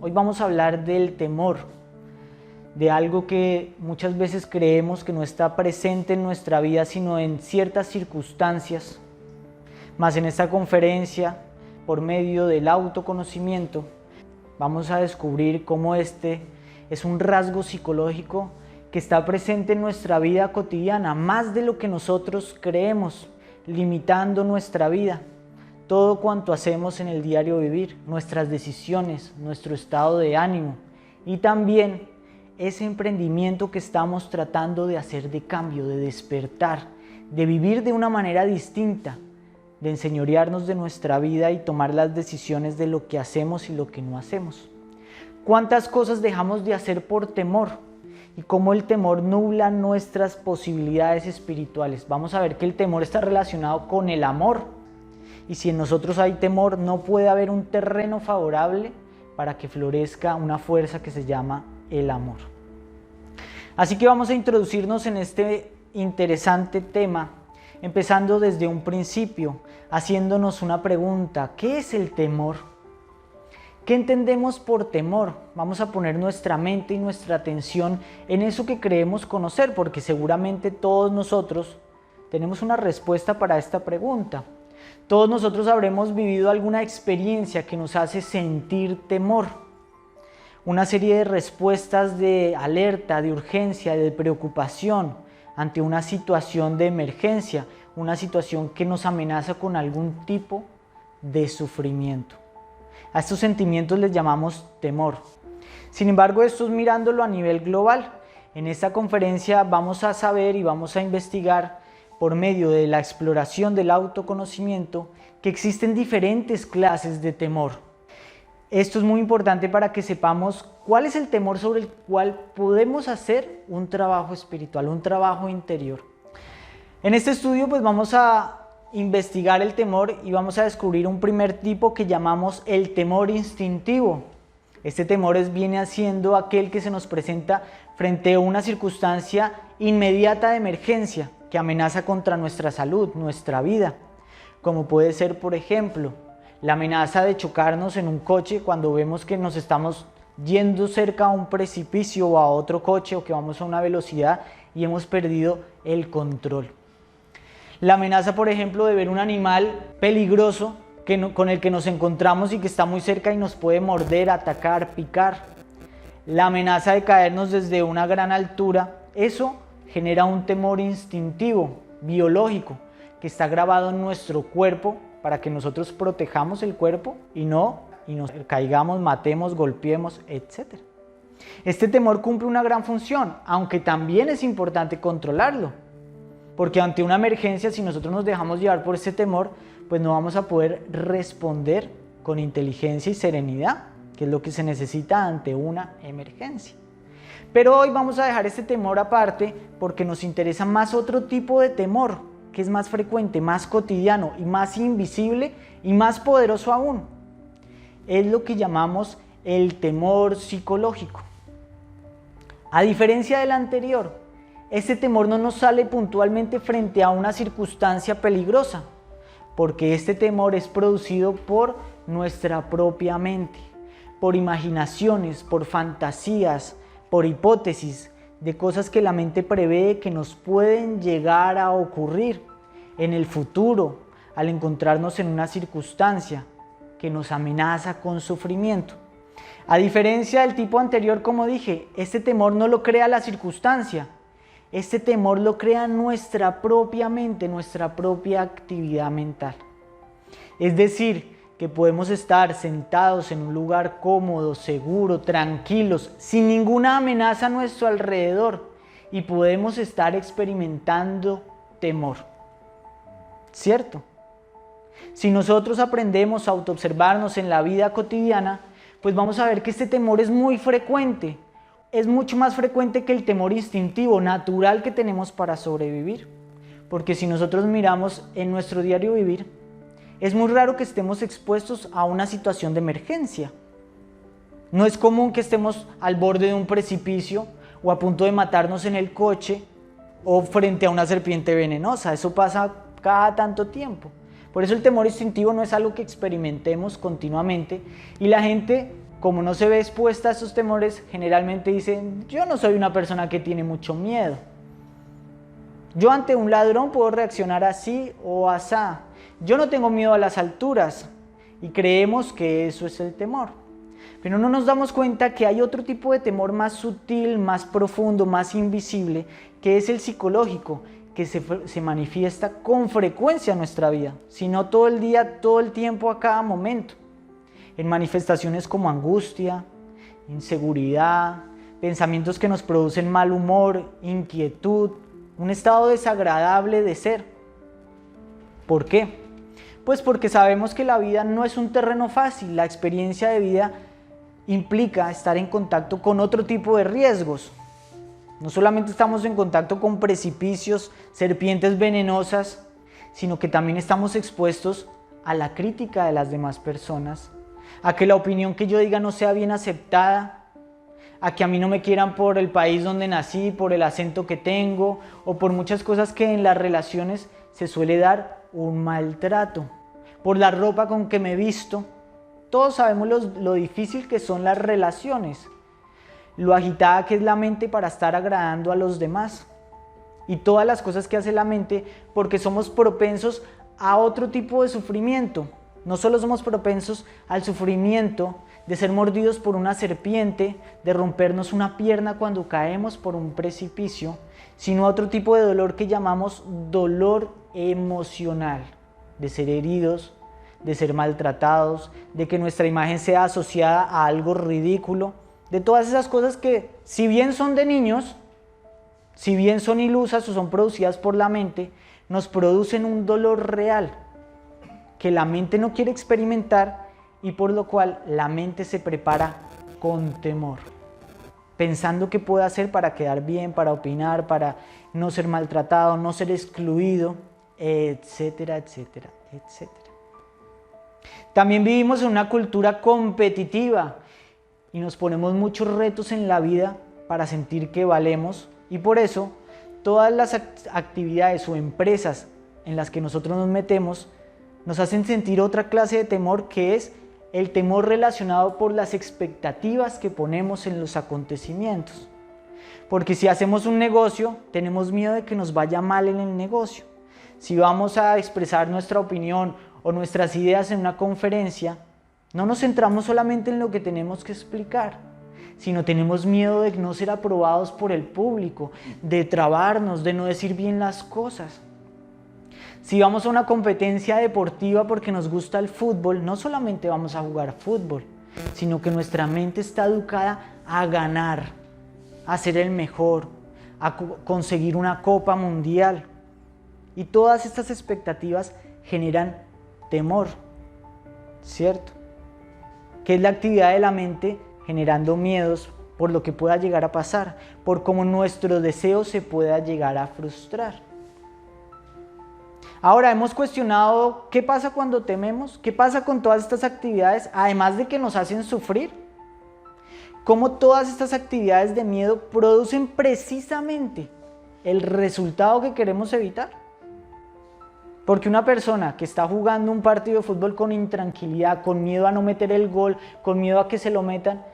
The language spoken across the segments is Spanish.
Hoy vamos a hablar del temor, de algo que muchas veces creemos que no está presente en nuestra vida, sino en ciertas circunstancias. Mas en esta conferencia, por medio del autoconocimiento, vamos a descubrir cómo este es un rasgo psicológico que está presente en nuestra vida cotidiana, más de lo que nosotros creemos, limitando nuestra vida. Todo cuanto hacemos en el diario vivir, nuestras decisiones, nuestro estado de ánimo y también ese emprendimiento que estamos tratando de hacer de cambio, de despertar, de vivir de una manera distinta, de enseñorearnos de nuestra vida y tomar las decisiones de lo que hacemos y lo que no hacemos. ¿Cuántas cosas dejamos de hacer por temor? Y cómo el temor nubla nuestras posibilidades espirituales. Vamos a ver que el temor está relacionado con el amor. Y si en nosotros hay temor, no puede haber un terreno favorable para que florezca una fuerza que se llama el amor. Así que vamos a introducirnos en este interesante tema, empezando desde un principio, haciéndonos una pregunta: ¿qué es el temor? ¿Qué entendemos por temor? Vamos a poner nuestra mente y nuestra atención en eso que creemos conocer, porque seguramente todos nosotros tenemos una respuesta para esta pregunta. Todos nosotros habremos vivido alguna experiencia que nos hace sentir temor. Una serie de respuestas de alerta, de urgencia, de preocupación ante una situación de emergencia, una situación que nos amenaza con algún tipo de sufrimiento. A estos sentimientos les llamamos temor. Sin embargo, esto es mirándolo a nivel global. En esta conferencia vamos a saber y vamos a investigar por medio de la exploración del autoconocimiento que existen diferentes clases de temor. Esto es muy importante para que sepamos cuál es el temor sobre el cual podemos hacer un trabajo espiritual, un trabajo interior. En este estudio pues vamos a investigar el temor y vamos a descubrir un primer tipo que llamamos el temor instintivo. Este temor viene siendo aquel que se nos presenta frente a una circunstancia inmediata de emergencia que amenaza contra nuestra salud, nuestra vida, como puede ser, por ejemplo, la amenaza de chocarnos en un coche cuando vemos que nos estamos yendo cerca a un precipicio o a otro coche o que vamos a una velocidad y hemos perdido el control. La amenaza, por ejemplo, de ver un animal peligroso con el que nos encontramos y que está muy cerca y nos puede morder, atacar, picar. La amenaza de caernos desde una gran altura. Eso genera un temor instintivo, biológico, que está grabado en nuestro cuerpo para que nosotros protejamos el cuerpo y nos caigamos, matemos, golpeemos, etc. Este temor cumple una gran función, aunque también es importante controlarlo. Porque ante una emergencia, si nosotros nos dejamos llevar por ese temor, pues no vamos a poder responder con inteligencia y serenidad, que es lo que se necesita ante una emergencia. Pero hoy vamos a dejar este temor aparte porque nos interesa más otro tipo de temor, que es más frecuente, más cotidiano y más invisible y más poderoso aún. Es lo que llamamos el temor psicológico. A diferencia del anterior, este temor no nos sale puntualmente frente a una circunstancia peligrosa, porque este temor es producido por nuestra propia mente, por imaginaciones, por fantasías, por hipótesis de cosas que la mente prevé que nos pueden llegar a ocurrir en el futuro al encontrarnos en una circunstancia que nos amenaza con sufrimiento. A diferencia del tipo anterior, como dije, este temor no lo crea la circunstancia. Este temor lo crea nuestra propia mente, nuestra propia actividad mental. Es decir, que podemos estar sentados en un lugar cómodo, seguro, tranquilos, sin ninguna amenaza a nuestro alrededor y podemos estar experimentando temor. ¿Cierto? Si nosotros aprendemos a autoobservarnos en la vida cotidiana, pues vamos a ver que este temor es muy frecuente. Es mucho más frecuente que el temor instintivo, natural que tenemos para sobrevivir. Porque si nosotros miramos en nuestro diario vivir, es muy raro que estemos expuestos a una situación de emergencia. No es común que estemos al borde de un precipicio o a punto de matarnos en el coche o frente a una serpiente venenosa. Eso pasa cada tanto tiempo. Por eso el temor instintivo no es algo que experimentemos continuamente y la gente como no se ve expuesta a esos temores, generalmente dice, yo no soy una persona que tiene mucho miedo. Yo ante un ladrón puedo reaccionar así o asá. Yo no tengo miedo a las alturas. Y creemos que eso es el temor. Pero no nos damos cuenta que hay otro tipo de temor más sutil, más profundo, más invisible, que es el psicológico, que se manifiesta con frecuencia en nuestra vida, si no todo el día, todo el tiempo, a cada momento. En manifestaciones como angustia, inseguridad, pensamientos que nos producen mal humor, inquietud, un estado desagradable de ser. ¿Por qué? Pues porque sabemos que la vida no es un terreno fácil, la experiencia de vida implica estar en contacto con otro tipo de riesgos. No solamente estamos en contacto con precipicios, serpientes venenosas, sino que también estamos expuestos a la crítica de las demás personas, a que la opinión que yo diga no sea bien aceptada, a que a mí no me quieran por el país donde nací, por el acento que tengo o por muchas cosas que en las relaciones se suele dar un maltrato, por la ropa con que me visto. Todos sabemos lo difícil que son las relaciones, lo agitada que es la mente para estar agradando a los demás y todas las cosas que hace la mente, porque somos propensos a otro tipo de sufrimiento. No solo somos propensos al sufrimiento de ser mordidos por una serpiente, de rompernos una pierna cuando caemos por un precipicio, sino a otro tipo de dolor que llamamos dolor emocional, de ser heridos, de ser maltratados, de que nuestra imagen sea asociada a algo ridículo, de todas esas cosas que, si bien son de niños, si bien son ilusas o son producidas por la mente, nos producen un dolor real que la mente no quiere experimentar y por lo cual la mente se prepara con temor, pensando qué puede hacer para quedar bien, para opinar, para no ser maltratado, no ser excluido, etcétera, etcétera, etcétera. También vivimos en una cultura competitiva y nos ponemos muchos retos en la vida para sentir que valemos, y por eso todas las actividades o empresas en las que nosotros nos metemos nos hacen sentir otra clase de temor, que es el temor relacionado por las expectativas que ponemos en los acontecimientos. Porque si hacemos un negocio, tenemos miedo de que nos vaya mal en el negocio. Si vamos a expresar nuestra opinión o nuestras ideas en una conferencia, no nos centramos solamente en lo que tenemos que explicar, sino tenemos miedo de no ser aprobados por el público, de trabarnos, de no decir bien las cosas. Si vamos a una competencia deportiva porque nos gusta el fútbol, no solamente vamos a jugar fútbol, sino que nuestra mente está educada a ganar, a ser el mejor, a conseguir una copa mundial. Y todas estas expectativas generan temor, ¿cierto? Que es la actividad de la mente generando miedos por lo que pueda llegar a pasar, por cómo nuestro deseo se pueda llegar a frustrar. Ahora, hemos cuestionado qué pasa cuando tememos, qué pasa con todas estas actividades, además de que nos hacen sufrir. Cómo todas estas actividades de miedo producen precisamente el resultado que queremos evitar. Porque una persona que está jugando un partido de fútbol con intranquilidad, con miedo a no meter el gol, con miedo a que se lo metan,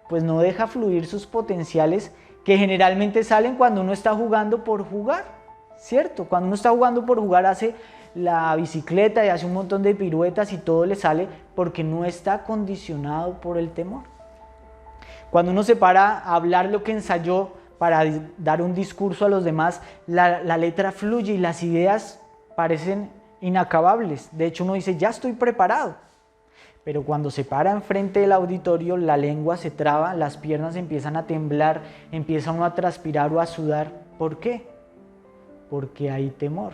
pues no deja fluir sus potenciales que generalmente salen cuando uno está jugando por jugar. ¿Cierto? Cuando uno está jugando por jugar, hace la bicicleta y hace un montón de piruetas y todo le sale porque no está condicionado por el temor. Cuando uno se para a hablar lo que ensayó para dar un discurso a los demás, la letra fluye y las ideas parecen inacabables. De hecho, uno dice, ya estoy preparado. Pero cuando se para enfrente del auditorio, la lengua se traba, las piernas empiezan a temblar, empieza uno a transpirar o a sudar. ¿Por qué? Porque hay temor.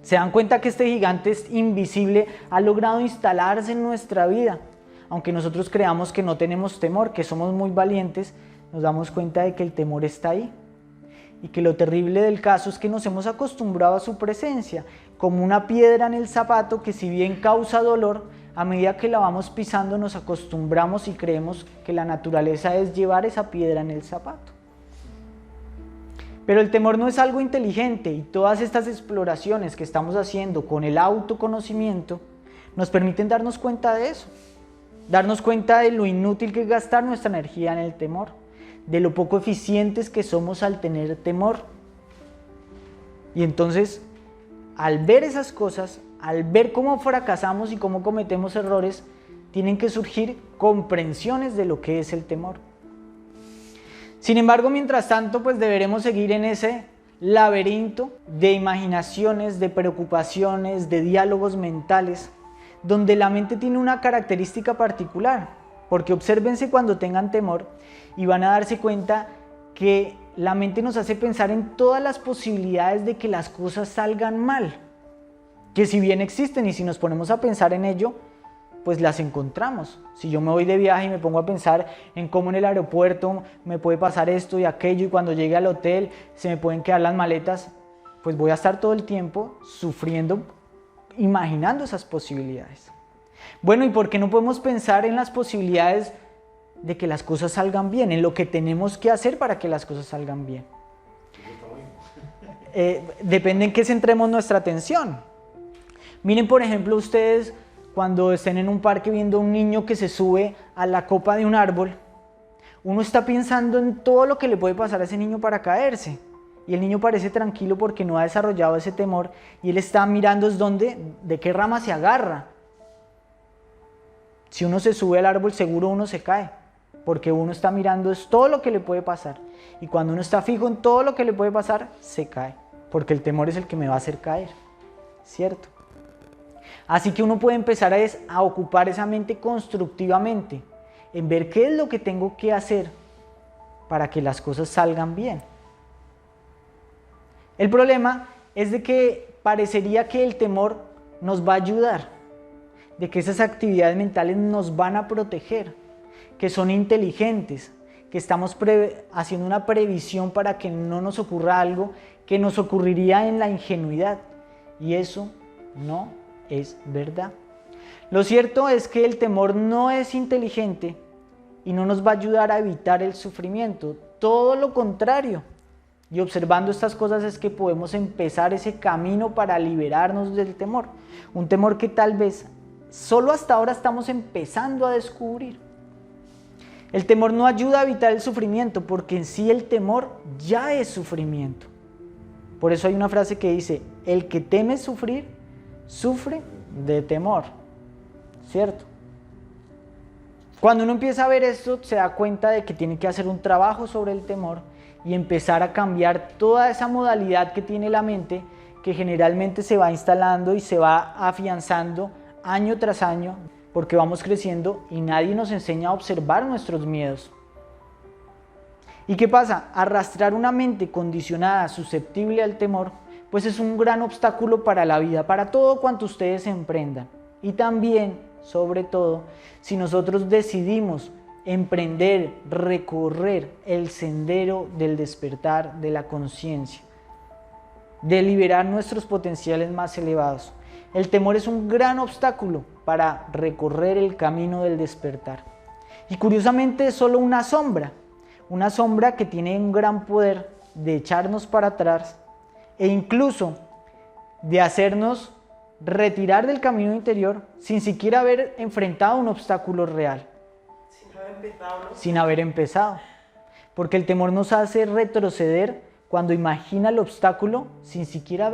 ¿Se dan cuenta que este gigante invisible ha logrado instalarse en nuestra vida? Aunque nosotros creamos que no tenemos temor, que somos muy valientes, nos damos cuenta de que el temor está ahí. Y que lo terrible del caso es que nos hemos acostumbrado a su presencia, como una piedra en el zapato que, si bien causa dolor, a medida que la vamos pisando nos acostumbramos y creemos que la naturaleza es llevar esa piedra en el zapato. Pero el temor no es algo inteligente, y todas estas exploraciones que estamos haciendo con el autoconocimiento nos permiten darnos cuenta de eso. darnos cuenta de lo inútil que es gastar nuestra energía en el temor, de lo poco eficientes que somos al tener temor. Y entonces, al ver esas cosas, al ver cómo fracasamos y cómo cometemos errores, tienen que surgir comprensiones de lo que es el temor. Sin embargo, mientras tanto, pues deberemos seguir en ese laberinto de imaginaciones, de preocupaciones, de diálogos mentales, donde la mente tiene una característica particular, porque obsérvense cuando tengan temor y van a darse cuenta que la mente nos hace pensar en todas las posibilidades de que las cosas salgan mal, que si bien existen y si nos ponemos a pensar en ello, pues las encontramos. Si yo me voy de viaje y me pongo a pensar en cómo en el aeropuerto me puede pasar esto y aquello y cuando llegue al hotel se me pueden quedar las maletas, pues voy a estar todo el tiempo sufriendo, imaginando esas posibilidades. Bueno, ¿y por qué no podemos pensar en las posibilidades de que las cosas salgan bien, en lo que tenemos que hacer para que las cosas salgan bien? Depende en qué centremos nuestra atención. Miren, por ejemplo, ustedes cuando estén en un parque viendo a un niño que se sube a la copa de un árbol, uno está pensando en todo lo que le puede pasar a ese niño para caerse. Y el niño parece tranquilo porque no ha desarrollado ese temor y él está mirando es de qué rama se agarra. Si uno se sube al árbol, seguro uno se cae, porque uno está mirando es todo lo que le puede pasar. Y cuando uno está fijo en todo lo que le puede pasar, se cae, porque el temor es el que me va a hacer caer, ¿cierto? Así que uno puede empezar a ocupar esa mente constructivamente, en ver qué es lo que tengo que hacer para que las cosas salgan bien. El problema es de que parecería que el temor nos va a ayudar, de que esas actividades mentales nos van a proteger, que son inteligentes, que estamos haciendo una previsión para que no nos ocurra algo que nos ocurriría en la ingenuidad. Y eso no es verdad. Lo cierto es que el temor no es inteligente y no nos va a ayudar a evitar el sufrimiento, todo lo contrario. Y observando estas cosas es que podemos empezar ese camino para liberarnos del temor, un temor que tal vez solo hasta ahora estamos empezando a descubrir. El temor no ayuda a evitar el sufrimiento porque en sí el temor ya es sufrimiento. Por eso hay una frase que dice, el que teme sufrir, sufre de temor, ¿cierto? Cuando uno empieza a ver esto, se da cuenta de que tiene que hacer un trabajo sobre el temor y empezar a cambiar toda esa modalidad que tiene la mente, que generalmente se va instalando y se va afianzando año tras año, porque vamos creciendo y nadie nos enseña a observar nuestros miedos. ¿Y qué pasa? Arrastrar una mente condicionada, susceptible al temor, pues es un gran obstáculo para la vida, para todo cuanto ustedes emprendan. Y también, sobre todo, si nosotros decidimos emprender, recorrer el sendero del despertar de la conciencia, de liberar nuestros potenciales más elevados. El temor es un gran obstáculo para recorrer el camino del despertar. Y curiosamente es solo una sombra que tiene un gran poder de echarnos para atrás e incluso de hacernos retirar del camino interior sin siquiera haber enfrentado un obstáculo real. Sin haber empezado. Porque el temor nos hace retroceder cuando imagina el obstáculo sin siquiera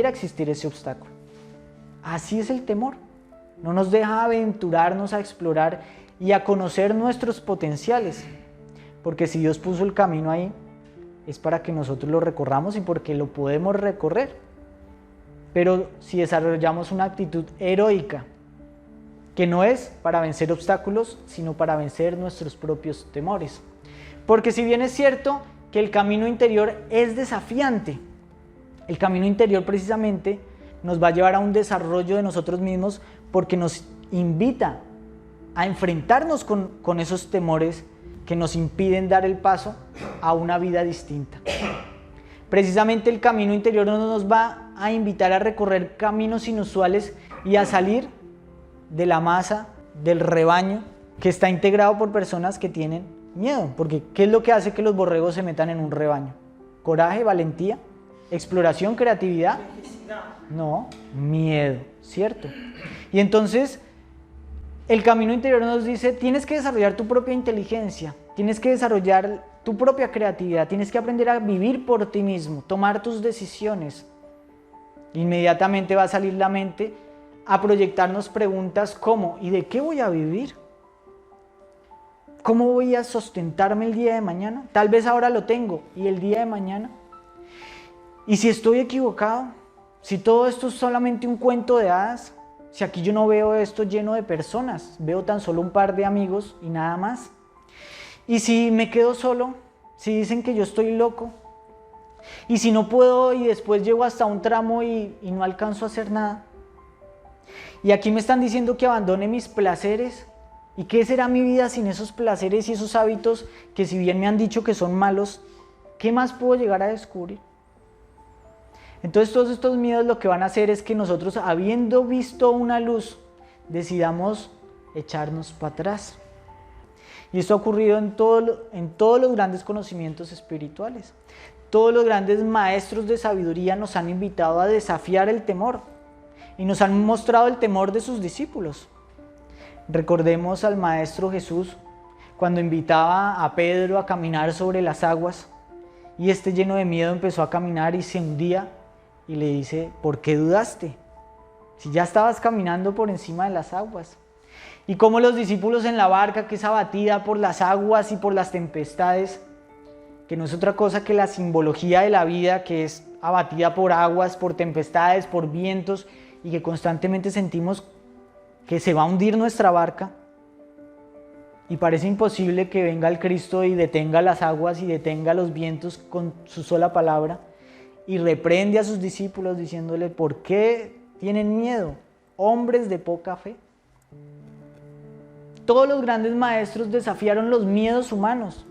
existir ese obstáculo. Así es el temor. No nos deja aventurarnos a explorar y a conocer nuestros potenciales. Porque si Dios puso el camino ahí, es para que nosotros lo recorramos y porque lo podemos recorrer. Pero si desarrollamos una actitud heroica, que no es para vencer obstáculos, sino para vencer nuestros propios temores. Porque si bien es cierto que el camino interior es desafiante, el camino interior precisamente nos va a llevar a un desarrollo de nosotros mismos porque nos invita a enfrentarnos con esos temores que nos impiden dar el paso a una vida distinta. Precisamente el camino interior nos va a invitar a recorrer caminos inusuales y a salir de la masa, del rebaño, que está integrado por personas que tienen miedo. Porque ¿qué es lo que hace que los borregos se metan en un rebaño? ¿Coraje, valentía, exploración, creatividad? No, miedo, ¿cierto? Y entonces El camino interior nos dice, tienes que desarrollar tu propia inteligencia, tienes que desarrollar tu propia creatividad, tienes que aprender a vivir por ti mismo, tomar tus decisiones. Inmediatamente va a salir la mente a proyectarnos preguntas como, ¿y de qué voy a vivir? ¿Cómo voy a sustentarme el día de mañana? Tal vez ahora lo tengo, ¿y el día de mañana? ¿Y si estoy equivocado? ¿Si todo esto es solamente un cuento de hadas? Si aquí yo no veo esto lleno de personas, veo tan solo un par de amigos y nada más. ¿Y si me quedo solo? Si dicen que yo estoy loco. ¿Y si no puedo y después llego hasta un tramo y no alcanzo a hacer nada? Y aquí me están diciendo que abandone mis placeres. ¿Y qué será mi vida sin esos placeres y esos hábitos que, si bien me han dicho que son malos, qué más puedo llegar a descubrir? Entonces todos estos miedos lo que van a hacer es que nosotros, habiendo visto una luz, decidamos echarnos para atrás. Y esto ha ocurrido en todos los grandes conocimientos espirituales. Todos los grandes maestros de sabiduría nos han invitado a desafiar el temor y nos han mostrado el temor de sus discípulos. Recordemos al Maestro Jesús cuando invitaba a Pedro a caminar sobre las aguas y este, lleno de miedo, empezó a caminar y se hundía. Y le dice, ¿por qué dudaste? Si ya estabas caminando por encima de las aguas. Y como los discípulos en la barca, que es abatida por las aguas y por las tempestades, que no es otra cosa que la simbología de la vida, que es abatida por aguas, por tempestades, por vientos, y que constantemente sentimos que se va a hundir nuestra barca. Y parece imposible que venga el Cristo y detenga las aguas y detenga los vientos con su sola palabra. Y reprende a sus discípulos diciéndole, ¿por qué tienen miedo, hombres de poca fe? Todos los grandes maestros desafiaron los miedos humanos,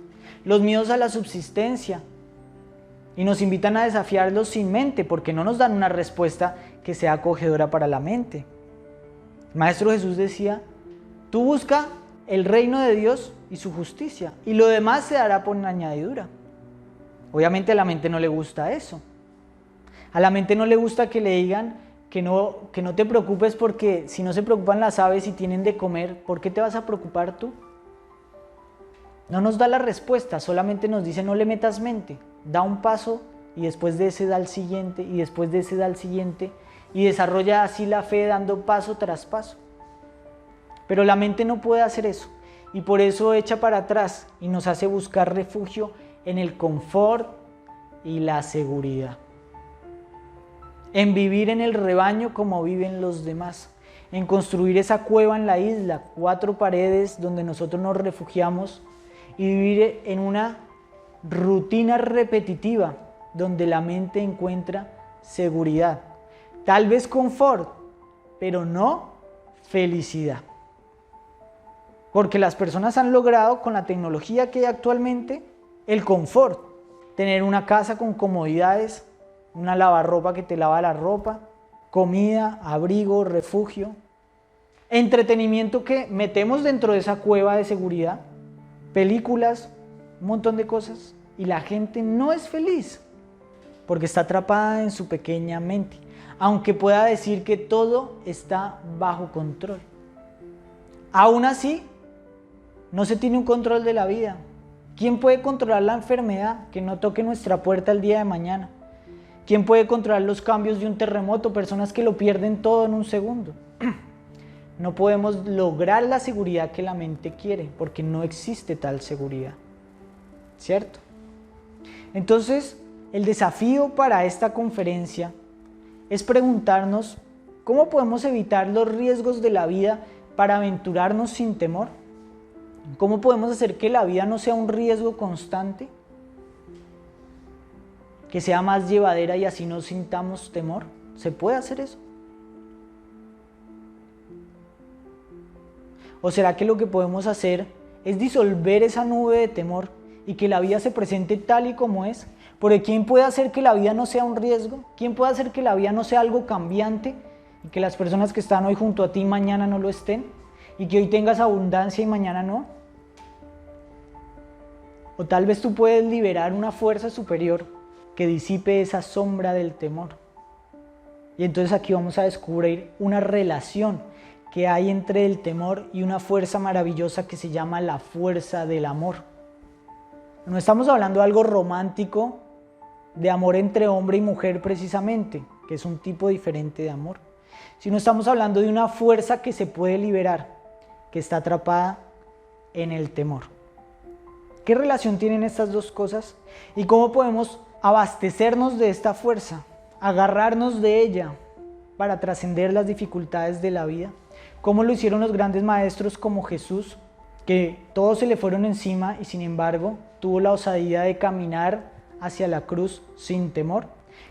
los miedos a la subsistencia, y nos invitan a desafiarlos sin mente, porque no nos dan una respuesta que sea acogedora para la mente. El Maestro Jesús decía, tú busca el reino de Dios y su justicia, y lo demás se dará por añadidura. Obviamente a la mente no le gusta eso. A la mente no le gusta que le digan que no te preocupes, porque si no se preocupan las aves y tienen de comer, ¿por qué te vas a preocupar tú? No nos da la respuesta, solamente nos dice no le metas mente, da un paso y después de ese da el siguiente y después de ese da el siguiente y desarrolla así la fe dando paso tras paso. Pero la mente no puede hacer eso y por eso echa para atrás y nos hace buscar refugio en el confort y la seguridad. En vivir en el rebaño como viven los demás, en construir esa cueva en la isla, 4 paredes donde nosotros nos refugiamos y vivir en una rutina repetitiva donde la mente encuentra seguridad, tal vez confort, pero no felicidad. Porque las personas han logrado con la tecnología que hay actualmente el confort, tener una casa con comodidades, una lavarropa que te lava la ropa, comida, abrigo, refugio, entretenimiento que metemos dentro de esa cueva de seguridad, películas, un montón de cosas, y la gente no es feliz porque está atrapada en su pequeña mente, aunque pueda decir que todo está bajo control. Aún así, no se tiene un control de la vida. ¿Quién puede controlar la enfermedad que no toque nuestra puerta el día de mañana? ¿Quién puede controlar los cambios de un terremoto? Personas que lo pierden todo en un segundo. No podemos lograr la seguridad que la mente quiere, porque no existe tal seguridad, ¿cierto? Entonces, el desafío para esta conferencia es preguntarnos cómo podemos evitar los riesgos de la vida para aventurarnos sin temor. ¿Cómo podemos hacer que la vida no sea un riesgo constante? Que sea más llevadera y así no sintamos temor. ¿Se puede hacer eso? ¿O será que lo que podemos hacer es disolver esa nube de temor y que la vida se presente tal y como es? Porque ¿quién puede hacer que la vida no sea un riesgo? ¿Quién puede hacer que la vida no sea algo cambiante y que las personas que están hoy junto a ti mañana no lo estén? Y que hoy tengas abundancia y mañana no. O tal vez tú puedes liberar una fuerza superior que disipe esa sombra del temor. Y entonces aquí vamos a descubrir una relación que hay entre el temor y una fuerza maravillosa que se llama la fuerza del amor. No estamos hablando de algo romántico, de amor entre hombre y mujer precisamente, que es un tipo diferente de amor, sino estamos hablando de una fuerza que se puede liberar, que está atrapada en el temor. ¿Qué relación tienen estas dos cosas? ¿Y cómo podemos abastecernos de esta fuerza, agarrarnos de ella para trascender las dificultades de la vida? ¿Cómo lo hicieron los grandes maestros como Jesús, que todos se le fueron encima y sin embargo tuvo la osadía de caminar hacia la cruz sin temor?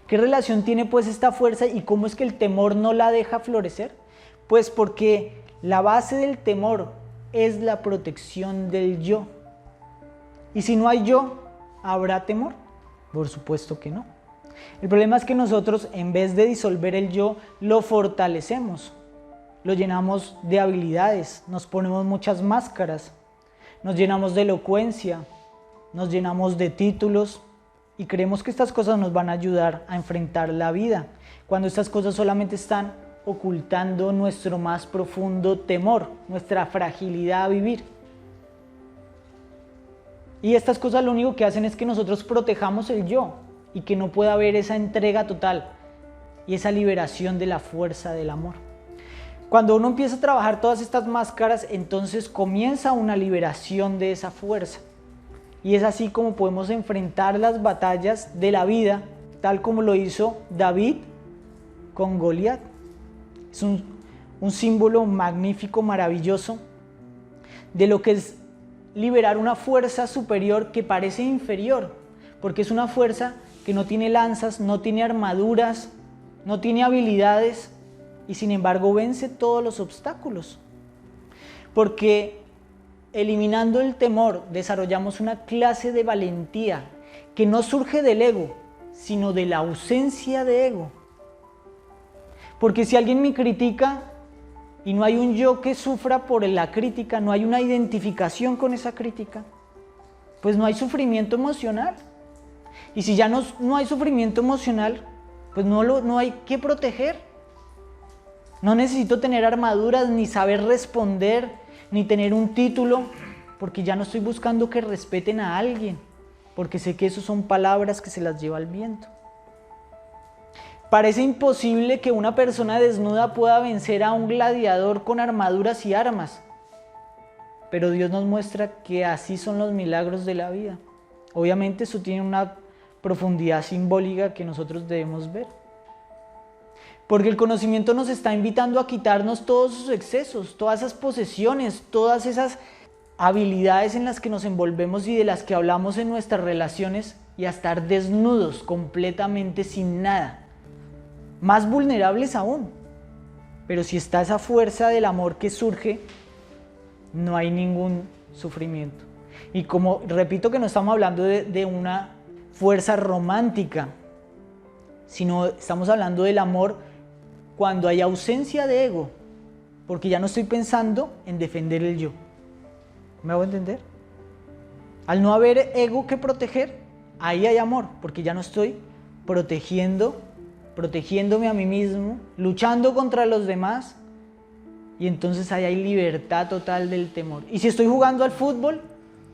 ¿Qué relación tiene pues esta fuerza y cómo es que el temor no la deja florecer? Pues porque la base del temor es la protección del yo. ¿Y si no hay yo, habrá temor? Por supuesto que no. El problema es que nosotros, en vez de disolver el yo, lo fortalecemos. Lo llenamos de habilidades, nos ponemos muchas máscaras, nos llenamos de elocuencia, nos llenamos de títulos y creemos que estas cosas nos van a ayudar a enfrentar la vida, cuando estas cosas solamente están ocultando nuestro más profundo temor, nuestra fragilidad a vivir. Y estas cosas lo único que hacen es que nosotros protejamos el yo y que no pueda haber esa entrega total y esa liberación de la fuerza del amor. Cuando uno empieza a trabajar todas estas máscaras, entonces comienza una liberación de esa fuerza. Y es así como podemos enfrentar las batallas de la vida, tal como lo hizo David con Goliat. Es un símbolo magnífico, maravilloso, de lo que es liberar una fuerza superior que parece inferior, porque es una fuerza que no tiene lanzas, no tiene armaduras, no tiene habilidades, y sin embargo vence todos los obstáculos. Porque eliminando el temor desarrollamos una clase de valentía que no surge del ego, sino de la ausencia de ego. Porque si alguien me critica y no hay un yo que sufra por la crítica, no hay una identificación con esa crítica, pues no hay sufrimiento emocional. Y si ya no hay sufrimiento emocional, pues no hay que proteger. No necesito tener armaduras, ni saber responder, ni tener un título, porque ya no estoy buscando que respeten a alguien, porque sé que eso son palabras que se las lleva el viento. Parece imposible que una persona desnuda pueda vencer a un gladiador con armaduras y armas, pero Dios nos muestra que así son los milagros de la vida. Obviamente eso tiene una profundidad simbólica que nosotros debemos ver. Porque el conocimiento nos está invitando a quitarnos todos esos excesos, todas esas posesiones, todas esas habilidades en las que nos envolvemos y de las que hablamos en nuestras relaciones y a estar desnudos, completamente sin nada. Más vulnerables aún. Pero si está esa fuerza del amor que surge, no hay ningún sufrimiento. Y como repito que no estamos hablando de una fuerza romántica, sino estamos hablando del amor cuando hay ausencia de ego, porque ya no estoy pensando en defender el yo. ¿Me hago entender? Al no haber ego que proteger, ahí hay amor, porque ya no estoy protegiéndome a mí mismo, luchando contra los demás, y entonces ahí hay libertad total del temor. Y si estoy jugando al fútbol,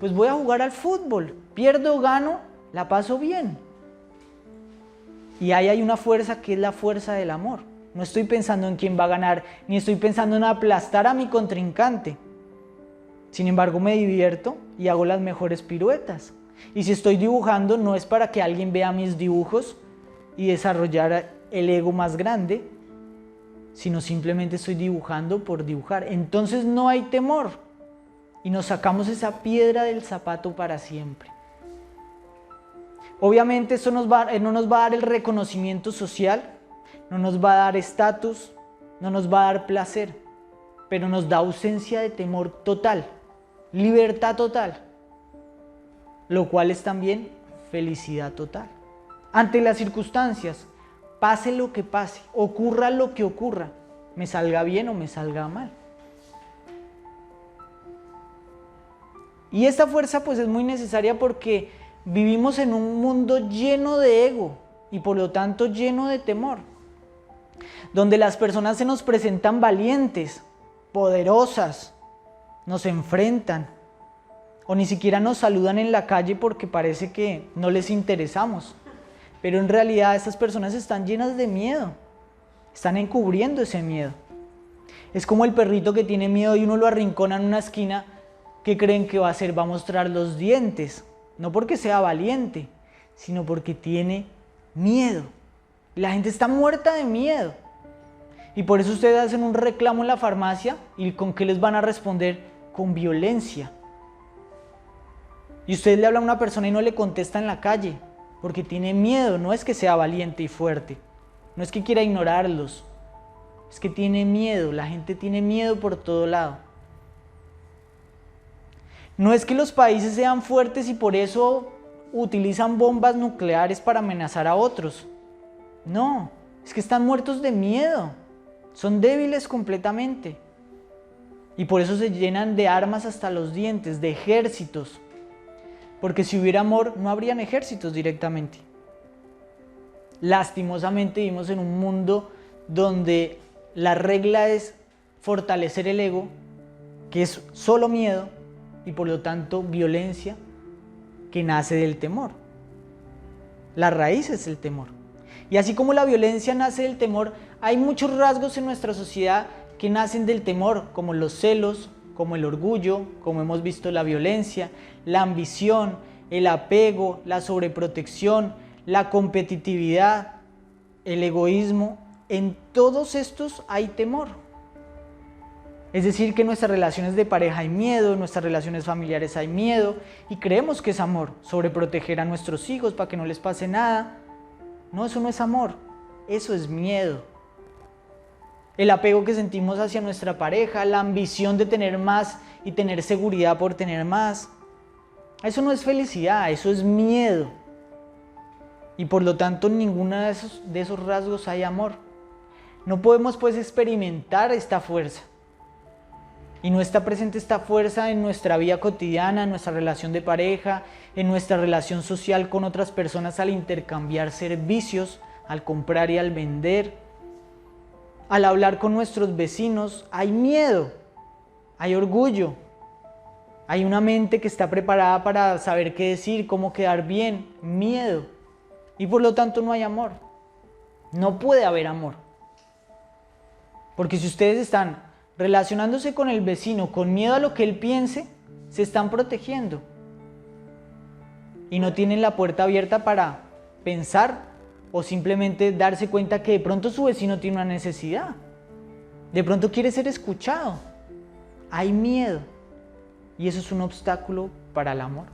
pues voy a jugar al fútbol, pierdo o gano, la paso bien. Y ahí hay una fuerza que es la fuerza del amor. No estoy pensando en quién va a ganar, ni estoy pensando en aplastar a mi contrincante. Sin embargo, me divierto y hago las mejores piruetas. Y si estoy dibujando, no es para que alguien vea mis dibujos y desarrollar el ego más grande, sino simplemente estoy dibujando por dibujar. Entonces no hay temor y nos sacamos esa piedra del zapato para siempre. Obviamente eso no nos va a dar el reconocimiento social, no nos va a dar estatus, no nos va a dar placer, pero nos da ausencia de temor total, libertad total, lo cual es también felicidad total. Ante las circunstancias, pase lo que pase, ocurra lo que ocurra, me salga bien o me salga mal. Y esta fuerza pues es muy necesaria porque vivimos en un mundo lleno de ego y por lo tanto lleno de temor, donde las personas se nos presentan valientes, poderosas, nos enfrentan o ni siquiera nos saludan en la calle porque parece que no les interesamos. Pero en realidad estas personas están llenas de miedo, están encubriendo ese miedo. Es como el perrito que tiene miedo y uno lo arrincona en una esquina. ¿Qué creen que va a hacer? Va a mostrar los dientes, no porque sea valiente, sino porque tiene miedo. La gente está muerta de miedo. Y por eso ustedes hacen un reclamo en la farmacia y ¿con qué les van a responder? Con violencia. Y ustedes le hablan a una persona y no le contesta en la calle, porque tiene miedo. No es que sea valiente y fuerte, no es que quiera ignorarlos, es que tiene miedo. La gente tiene miedo por todo lado. No es que los países sean fuertes y por eso utilizan bombas nucleares para amenazar a otros. No, es que están muertos de miedo. Son débiles completamente. Y por eso se llenan de armas hasta los dientes, de ejércitos. Porque si hubiera amor, no habrían ejércitos directamente. Lastimosamente vivimos en un mundo donde la regla es fortalecer el ego, que es solo miedo, y por lo tanto violencia que nace del temor. La raíz es el temor. Y así como la violencia nace del temor, hay muchos rasgos en nuestra sociedad que nacen del temor, como los celos, como el orgullo, como hemos visto la violencia, la ambición, el apego, la sobreprotección, la competitividad, el egoísmo. En todos estos hay temor. Es decir, que en nuestras relaciones de pareja hay miedo, en nuestras relaciones familiares hay miedo y creemos que es amor, sobreproteger a nuestros hijos para que no les pase nada. No, eso no es amor, eso es miedo. El apego que sentimos hacia nuestra pareja, la ambición de tener más y tener seguridad por tener más. Eso no es felicidad, eso es miedo. Y por lo tanto en ninguno de esos rasgos hay amor. No podemos pues experimentar esta fuerza. Y no está presente esta fuerza en nuestra vida cotidiana, en nuestra relación de pareja, en nuestra relación social con otras personas al intercambiar servicios, al comprar y al vender, al hablar con nuestros vecinos. Hay miedo, hay orgullo, hay una mente que está preparada para saber qué decir, cómo quedar bien, miedo. Y por lo tanto no hay amor. No puede haber amor. Porque si ustedes están relacionándose con el vecino con miedo a lo que él piense, se están protegiendo. Y no tienen la puerta abierta para pensar o simplemente darse cuenta que de pronto su vecino tiene una necesidad. De pronto quiere ser escuchado. Hay miedo. Y eso es un obstáculo para el amor.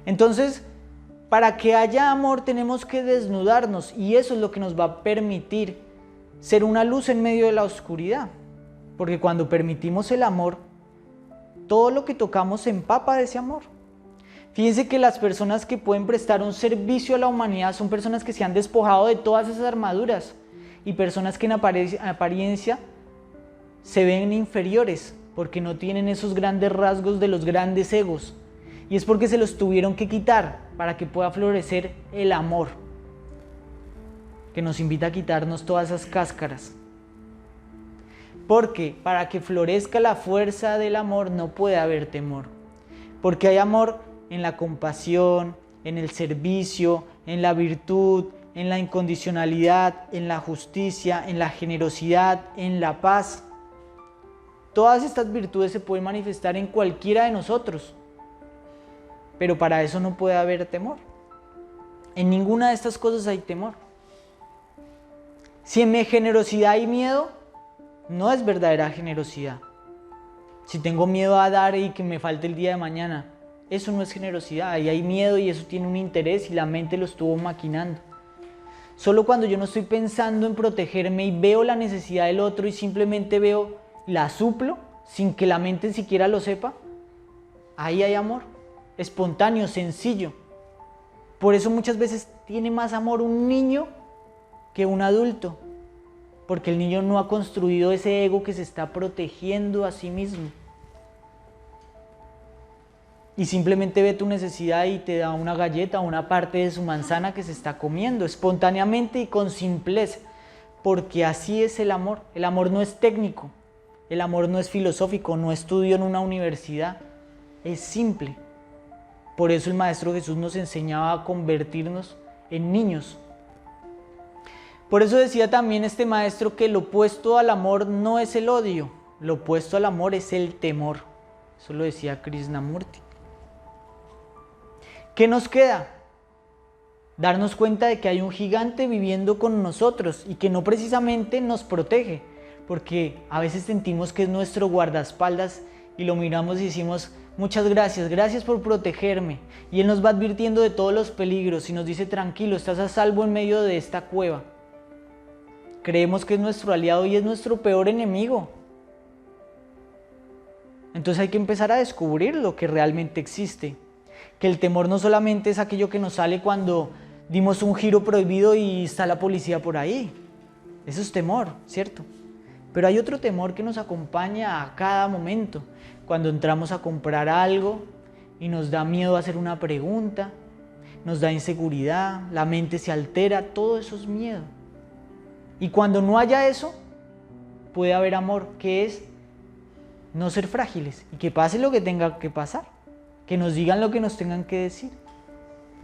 Entonces, para que haya amor tenemos que desnudarnos y eso es lo que nos va a permitir ser una luz en medio de la oscuridad. Porque cuando permitimos el amor, todo lo que tocamos se empapa de ese amor. Fíjense que las personas que pueden prestar un servicio a la humanidad son personas que se han despojado de todas esas armaduras y personas que en apariencia se ven inferiores porque no tienen esos grandes rasgos de los grandes egos. Y es porque se los tuvieron que quitar para que pueda florecer el amor, que nos invita a quitarnos todas esas cáscaras. Porque para que florezca la fuerza del amor no puede haber temor. Porque hay amor en la compasión, en el servicio, en la virtud, en la incondicionalidad, en la justicia, en la generosidad, en la paz. Todas estas virtudes se pueden manifestar en cualquiera de nosotros. Pero para eso no puede haber temor. En ninguna de estas cosas hay temor. Si en mi generosidad hay miedo, no es verdadera generosidad. Si tengo miedo a dar y que me falte el día de mañana, eso no es generosidad. Ahí hay miedo y eso tiene un interés y la mente lo estuvo maquinando. Solo cuando yo no estoy pensando en protegerme y veo la necesidad del otro y simplemente la suplo sin que la mente siquiera lo sepa, ahí hay amor, espontáneo, sencillo. Por eso muchas veces tiene más amor un niño que un adulto, porque el niño no ha construido ese ego que se está protegiendo a sí mismo. Y simplemente ve tu necesidad y te da una galleta o una parte de su manzana que se está comiendo espontáneamente y con simpleza, porque así es el amor. El amor no es técnico, El amor no es filosófico, no estudio en una universidad, es simple. Por eso el Maestro Jesús nos enseñaba a convertirnos en niños. Por eso decía también este maestro que lo opuesto al amor no es el odio, lo opuesto al amor es el temor. Eso lo decía Krishnamurti. ¿Qué nos queda? Darnos cuenta de que hay un gigante viviendo con nosotros y que no precisamente nos protege, porque a veces sentimos que es nuestro guardaespaldas y lo miramos y decimos: muchas gracias, gracias por protegerme. Y Él nos va advirtiendo de todos los peligros y nos dice: tranquilo, estás a salvo en medio de esta cueva. Creemos que es nuestro aliado y es nuestro peor enemigo. Entonces hay que empezar a descubrir lo que realmente existe. Que el temor no solamente es aquello que nos sale cuando dimos un giro prohibido y está la policía por ahí. Eso es temor, ¿cierto? Pero hay otro temor que nos acompaña a cada momento. Cuando entramos a comprar algo y nos da miedo hacer una pregunta, nos da inseguridad, la mente se altera, todo eso es miedo. Y cuando no haya eso, puede haber amor, que es no ser frágiles y que pase lo que tenga que pasar, que nos digan lo que nos tengan que decir.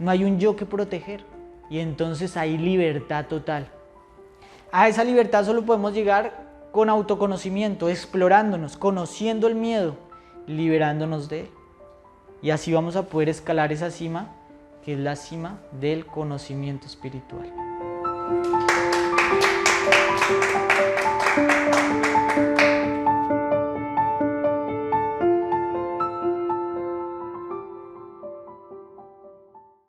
No hay un yo que proteger y entonces hay libertad total. A esa libertad solo podemos llegar con autoconocimiento, explorándonos, conociendo el miedo, liberándonos de él. Y así vamos a poder escalar esa cima, que es la cima del conocimiento espiritual.